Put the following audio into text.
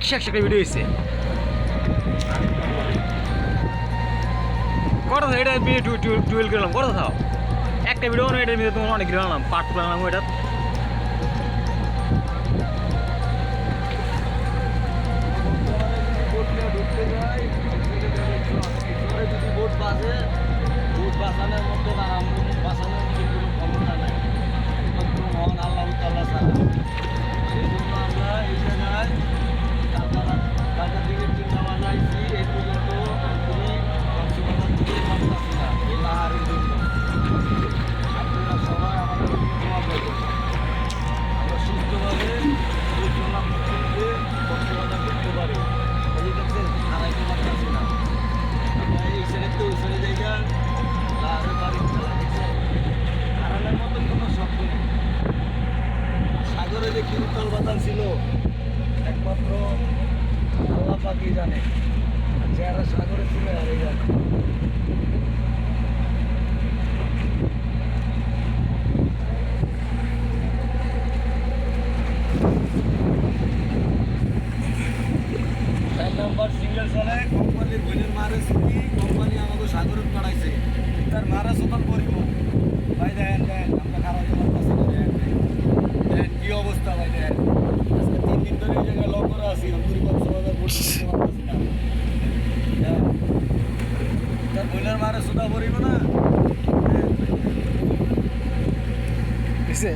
একশো ভিডিও হয়েছে কত এটা টুয়েলভ করলাম কত থাও একটা ভিডিও এটার ভিতরে তোমার অনেক ভিডিও আনলাম পার্ট করলাম এটা বাঁচানোর মতো বাঁচানোর মতো কোনো ক্ষমতা নেই একমাত্র মহান আল্লাহ তাআলা ছাড়া সেই জন্য আমরা এই জায়গায় কালকা থেকে চিন্তা বাজাইছি এই পর্যন্ত আমি কক্সবাজার থেকে পারতাছি না এই পাহাড়ের জন্য আপনারা সবাই আমাদের দোয়া করবেন আমরা সুস্থভাবে পরিচালনা করতে কক্সবাজার করতে পারি এই দেখছেন হারাইতে পারতাছি না আমরা এই ছেড়ে তো ওই ছেড়ে জায়গা হারানোর মতন কোনো শব্দ নেই সাগরে যে কি উত্তাল বাতাল ছিল একমাত্র আল্লাহ পাকই জানে যারা সাগরে ছিল হারিয়ে জানে নাম্বার সিঙ্গেল চলে কোম্পানির বইনের মারে সিটি কোম্পানি আমাকে সাগরে পাঠাইছে তার মারা সোতাল করিব ভাই দেখেন আমরা খারাপ দেখেন কি অবস্থা ভাই দেখেন আজকে 3 দিন ধরে এই জায়গায় লক করে আছি অন্তরি কক্সবাজার পর্যন্ত পারতেছি না তার বইনের মারে সোতা করিব না বুঝছে